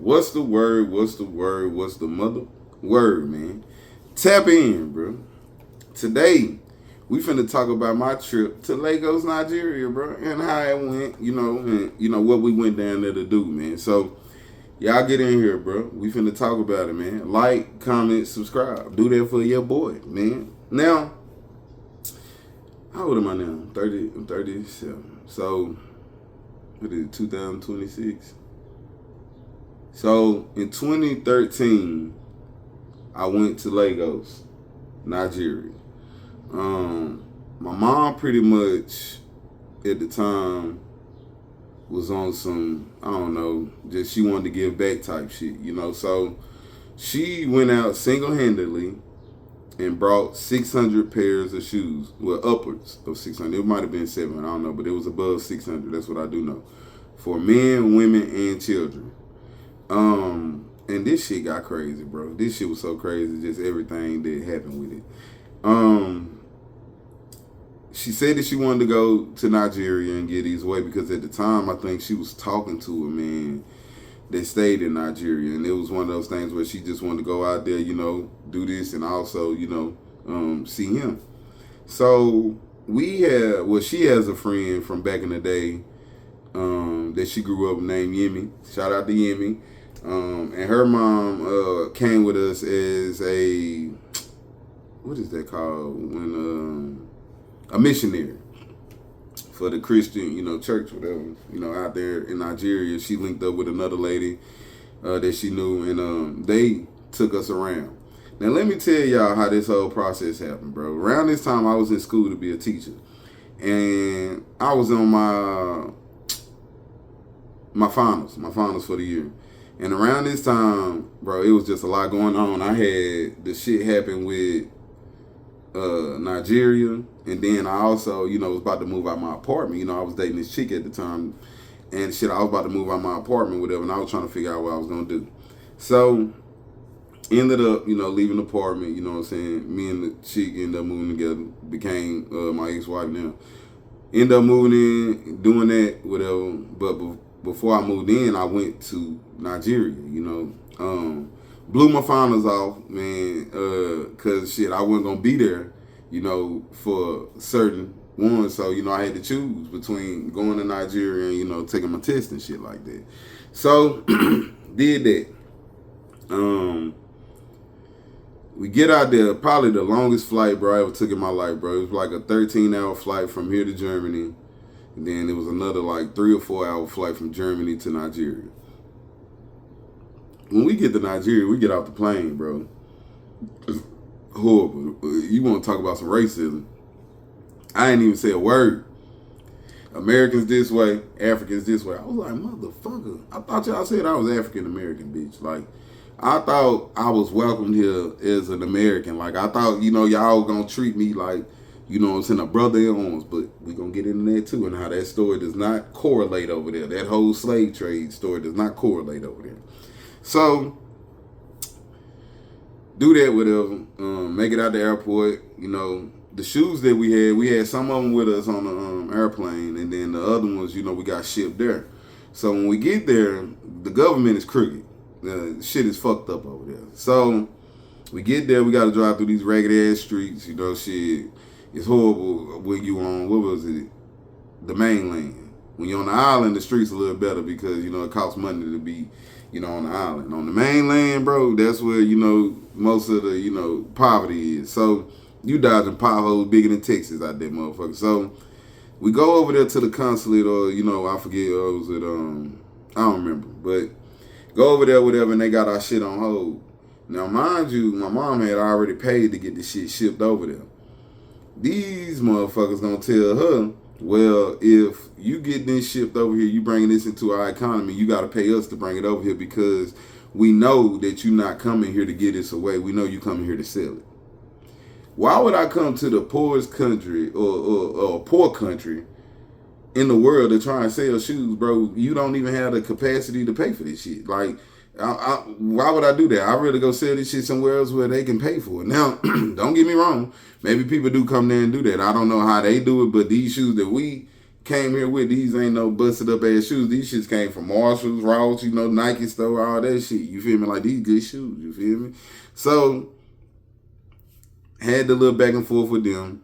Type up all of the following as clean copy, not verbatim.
What's the word? What's the word? What's the mother word, man? Tap in, bro. Today, we finna talk about my trip to Lagos, Nigeria, bro, and how it went, and what we went down there to do, man. So, y'all get in here, bro. We finna talk about it, man. Like, comment, subscribe. Do that for your boy, man. Now, how old am I now? 30, I'm 37. So, what is it, 2026? So in 2013, I went to Lagos, Nigeria. My mom pretty much at the time was on some, I don't know, just she wanted to give back type shit. So she went out single-handedly and brought 600 pairs of shoes. Well, upwards of 600. It might have been 700, I don't know, but it was above 600. That's what I do know. For men, women, and children. And this shit got crazy, bro. This shit was so crazy, just everything that happened with it. She said that she wanted to go to Nigeria and get these away because at the time, I think she was talking to a man that stayed in Nigeria. And it was one of those things where she just wanted to go out there, do this and also, see him. So she has a friend from back in the day that she grew up named Yemi. Shout out to Yemi. And her mom came with us as what is that called? When a missionary for the Christian, church, whatever, out there in Nigeria. She linked up with another lady that she knew, and they took us around. Now, let me tell y'all how this whole process happened, bro. Around this time, I was in school to be a teacher, and I was on my finals for the year. And around this time, bro, it was just a lot going on. I had the shit happen with Nigeria, and then I also, was about to move out my apartment. I was dating this chick at the time, and shit, I was about to move out my apartment, whatever, and I was trying to figure out what I was gonna do. So, ended up, leaving the apartment. You know what I'm saying? Me and the chick ended up moving together, became my ex-wife now. Ended up moving in, doing that, whatever. But before I moved in, I went to Nigeria, blew my finals off, man, cause shit, I wasn't gonna be there, for certain ones. So, I had to choose between going to Nigeria and, taking my test and shit like that. So, did that. We get out there, probably the longest flight, bro, I ever took in my life, bro. It was like a 13-hour flight from here to Germany. And then it was another like 3 or 4 hour flight from Germany to Nigeria. When we get to Nigeria, we get off the plane, bro. It's horrible. You want to talk about some racism? I ain't even say a word. Americans this way, Africans this way. I was like, motherfucker. I thought y'all said I was African American, bitch. Like, I thought I was welcomed here as an American. Like, I thought, y'all gonna treat me like, I'm saying, a brother in arms, but we gonna get into that too, and how that story does not correlate over there. That whole slave trade story does not correlate over there. So, do that, whatever. Make it out the airport. The shoes that we had some of them with us on the airplane, and then the other ones, we got shipped there. So when we get there, the government is crooked. Shit is fucked up over there. So we get there, we got to drive through these ragged ass streets. Shit. It's horrible when you on, what was it, the mainland. When you're on the island, the streets a little better because, it costs money to be, on the island. On the mainland, bro, that's where, most of the, poverty is. So you dodging potholes bigger than Texas out there, motherfucker. So we go over there to the consulate or, I forget, was it, I don't remember. But go over there, whatever, and they got our shit on hold. Now, mind you, my mom had already paid to get the shit shipped over there. These motherfuckers gonna tell her, well, if you get this shipped over here, you bringing this into our economy, you gotta pay us to bring it over here because we know that you're not coming here to get this away. We know you coming here to sell it. Why would I come to the poorest country or a poor country in the world to try and sell shoes, bro? You don't even have the capacity to pay for this shit. Like, why would I do that? I'd rather go sell this shit somewhere else where they can pay for it. Now, don't get me wrong. Maybe people do come there and do that. I don't know how they do it, but these shoes that we came here with. These ain't no busted up ass shoes. These shits came from Marshalls, Ross, Nike store, all that shit. You feel me? Like, these good shoes. You feel me? So, had the little back and forth with them.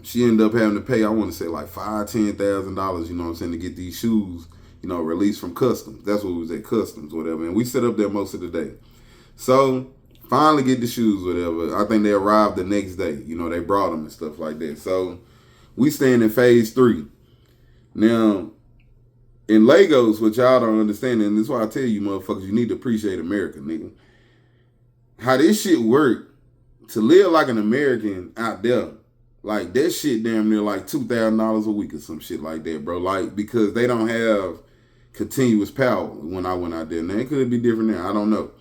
She ended up having to pay, I want to say like $5,000-$10,000, you know what I'm saying, to get these shoes, released from customs. That's what was at customs, whatever. And we set up there most of the day. So finally get the shoes, whatever. I think they arrived the next day. They brought them and stuff like that. So we stand in phase 3. Now, in Lagos, what y'all don't understand, and this is why I tell you motherfuckers, you need to appreciate America, nigga. How this shit work, to live like an American out there, like, that shit damn near like $2,000 a week or some shit like that, bro. Like, because they don't have continuous power when I went out there. Now, it could be different now. I don't know.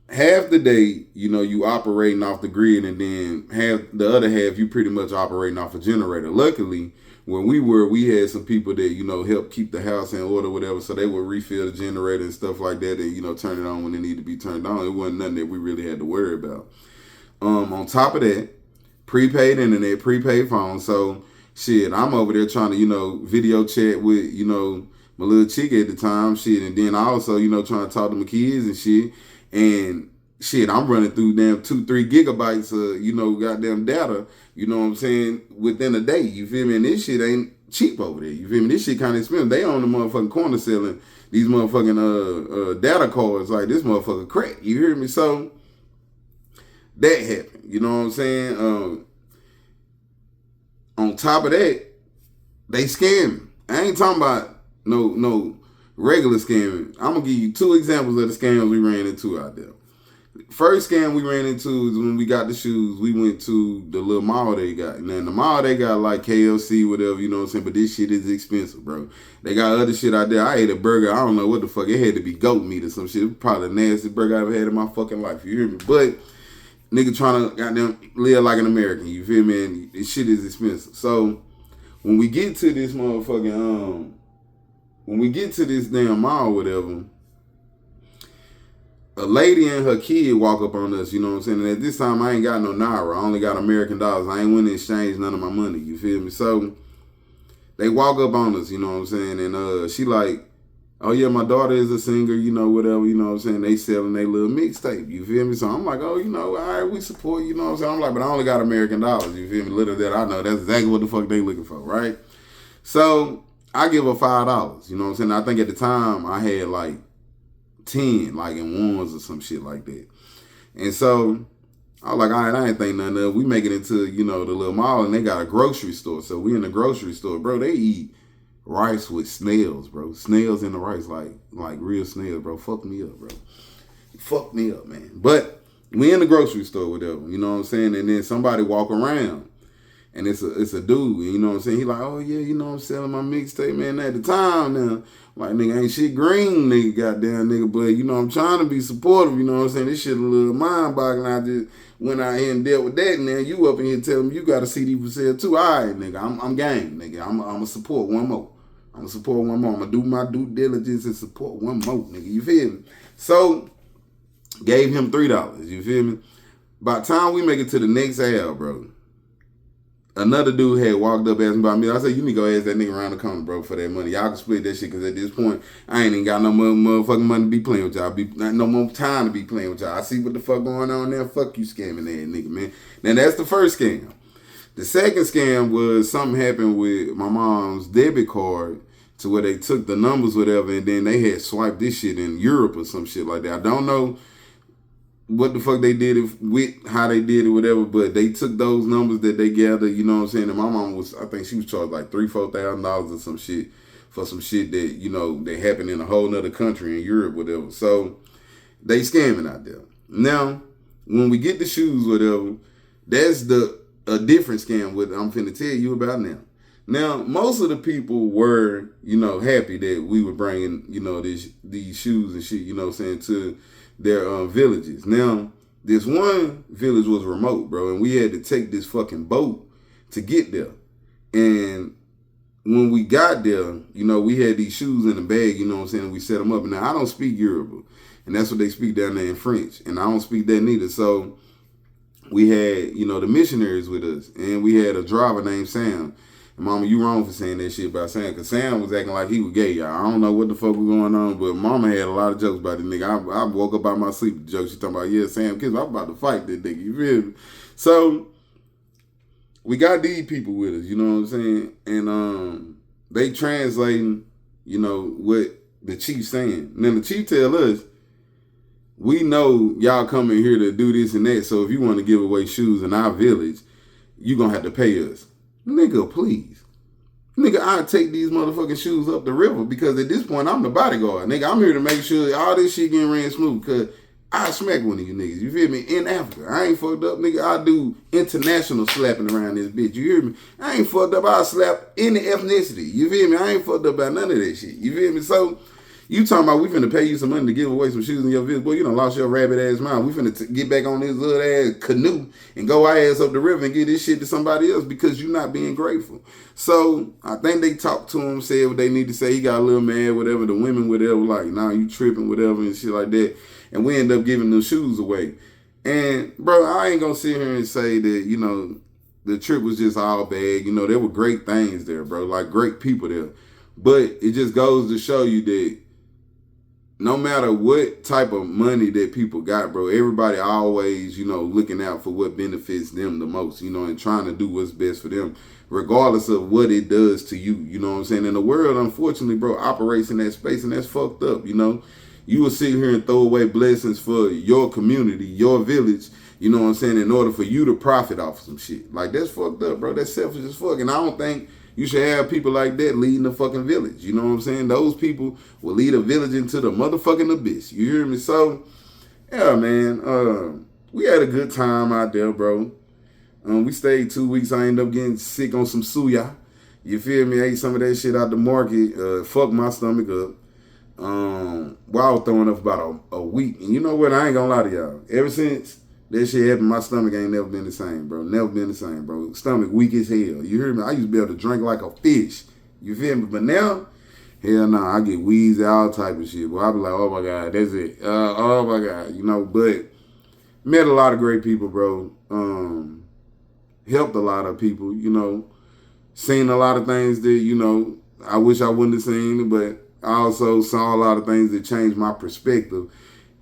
Half the day, you operating off the grid, and then the other half, you pretty much operating off a generator. Luckily, when we had some people that, help keep the house in order, whatever, so they would refill the generator and stuff like that, and, turn it on when it needed to be turned on. It wasn't nothing that we really had to worry about. On top of that, prepaid internet, prepaid phone. So, shit, I'm over there trying to, video chat with, my little chick at the time, shit. And then also, trying to talk to my kids and shit. And, shit, I'm running through damn 2-3 gigabytes of, goddamn data, you know what I'm saying, within a day. You feel me? And this shit ain't cheap over there. You feel me? This shit kind of expensive. They on the motherfucking corner selling these motherfucking data cards like this motherfucker crack. You hear me? So, that happened. You know what I'm saying? On top of that, they scamming. I ain't talking about no regular scamming. I'm gonna give you 2 examples of the scams we ran into out there. First scam we ran into is when we got the shoes. We went to the little mall they got. And then the mall they got like KFC, whatever, you know what I'm saying? But this shit is expensive, bro. They got other shit out there. I ate a burger. I don't know what the fuck. It had to be goat meat or some shit. It was probably the nastiest burger I ever had in my fucking life. You hear me? But nigga trying to goddamn live like an American. You feel me? And this shit is expensive. So when we get to this motherfucking when we get to this damn mall or whatever, a lady and her kid walk up on us, you know what I'm saying? And at this time, I ain't got no Naira. I only got American dollars. I ain't went to exchange none of my money, you feel me? So they walk up on us, you know what I'm saying? And she like, oh yeah, my daughter is a singer, whatever, you know what I'm saying? They selling their little mixtape, you feel me? So I'm like, oh, all right, we support, you know what I'm saying? I'm like, but I only got American dollars, you feel me? Little that I know, that's exactly what the fuck they looking for, right? So I give her $5, you know what I'm saying? I think at the time I had like 10, like in ones or some shit like that. And so I was like, all right, I ain't think nothing of it. We make it into, the little mall, and they got a grocery store. So we in the grocery store, bro, they eat rice with snails, bro. Snails in the rice, like real snails, bro. Fuck me up, bro. Fuck me up, man. But we in the grocery store with them, you know what I'm saying? And then somebody walk around, and it's a dude, you know what I'm saying? He like, oh yeah, I'm selling my mixtape, man. At the time now, like, nigga, ain't shit green, nigga, goddamn nigga. But, I'm trying to be supportive, you know what I'm saying? This shit a little mind-boggling. I just went out here and dealt with that, and then you up in here telling me you got a CD for sale too. All right, nigga, I'm game, nigga. I'm going to support one more. I'm going to support one more. I'm going to do my due diligence and support one more, nigga. You feel me? So, gave him $3, you feel me? By the time we make it to the next aisle, bro, another dude had walked up asking about me. I said, you need to go ask that nigga around the corner, bro, for that money. Y'all can split that shit, because at this point, I ain't even got no motherfucking money to be playing with y'all. Not no more time to be playing with y'all. I see what the fuck going on there. Fuck you scamming that nigga, man. Now, that's the first scam. The second scam was something happened with my mom's debit card to where they took the numbers, whatever, and then they had swiped this shit in Europe or some shit like that. I don't know what the fuck they did it with, how they did it, whatever, but they took those numbers that they gathered, you know what I'm saying? And my mom I think she was charged like $3,000-$4,000 or some shit for some shit that, that happened in a whole nother country in Europe, whatever. So they scamming out there. Now, when we get the shoes, whatever, that's a different scam what I'm finna tell you about now. Now, most of the people were, happy that we were bringing, these shoes and shit, you know what I'm saying, to their villages. Now, this one village was remote, bro, and we had to take this fucking boat to get there. And when we got there, we had these shoes in the bag, you know what I'm saying, and we set them up. And now, I don't speak Yoruba, and that's what they speak down there in French, and I don't speak that neither. So we had, the missionaries with us, and we had a driver named Sam. Mama, you wrong for saying that shit about Sam, because Sam was acting like he was gay, y'all. I don't know what the fuck was going on, but Mama had a lot of jokes about this nigga. I woke up out my sleep with jokes. She talking about, yeah, Sam Kiss, I'm about to fight this nigga, you feel me? So, we got these people with us, you know what I'm saying? And they translating, you know, what the chief saying. And then the chief tell us, we know y'all coming here to do this and that, so if you want to give away shoes in our village, you gonna have to pay us. Nigga, please. Nigga, I'll take these motherfucking shoes up the river because at this point, I'm the bodyguard. Nigga, I'm here to make sure all this shit getting ran smooth because I smack one of you niggas. You feel me? In Africa. I ain't fucked up, nigga. I do international slapping around this bitch. You hear me? I ain't fucked up. I slap any ethnicity. You feel me? I ain't fucked up about none of that shit. You feel me? So, you talking about we finna pay you some money to give away some shoes in your village. Boy, you done lost your rabbit ass mind. We finna get back on this little ass canoe and go our ass up the river and give this shit to somebody else because you not being grateful. So, I think they talked to him, said what they need to say. He got a little mad, whatever. The women, whatever, like, nah, you tripping, whatever, and shit like that. And we end up giving them shoes away. And, bro, I ain't gonna sit here and say that, you know, the trip was just all bad. You know, there were great things there, bro. Like, great people there. But it just goes to show you that no matter what type of money that people got, bro, everybody always, you know, looking out for what benefits them the most, you know, and trying to do what's best for them, regardless of what it does to you, you know what I'm saying? And the world, unfortunately, bro, operates in that space, and that's fucked up, you know? You will sit here and throw away blessings for your community, your village, you know what I'm saying, in order for you to profit off some shit. Like, that's fucked up, bro. That's selfish as fuck. And I don't think you should have people like that leading the fucking village. You know what I'm saying? Those people will lead a village into the motherfucking abyss. You hear me? So, yeah, man. We had a good time out there, bro. We stayed 2 weeks. I ended up getting sick on some suya. You feel me? I ate some of that shit out the market. Fucked my stomach up. While I was throwing up about a week. And you know what? I ain't gonna lie to y'all. Ever since that shit happened, my stomach ain't never been the same, bro. Never been the same, bro. Stomach weak as hell. You hear me? I used to be able to drink like a fish. You feel me? But now, hell nah, I get wheezy, all type of shit. But I be like, oh my God, that's it. Oh my God, you know, but met a lot of great people, bro. Helped a lot of people, you know. Seen a lot of things that, you know, I wish I wouldn't have seen, but I also saw a lot of things that changed my perspective.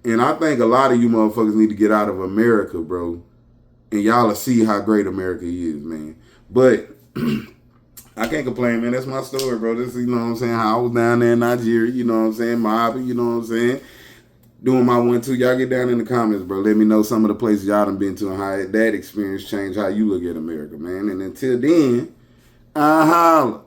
And I think a lot of you motherfuckers need to get out of America, bro. And y'all will see how great America is, man. But I can't complain, man. That's my story, bro. This, you know what I'm saying, how I was down there in Nigeria, you know what I'm saying, mobbing, you know what I'm saying, doing my 1-2. Y'all get down in the comments, bro. Let me know some of the places y'all done been to and how that experience changed how you look at America, man. And until then, I holla.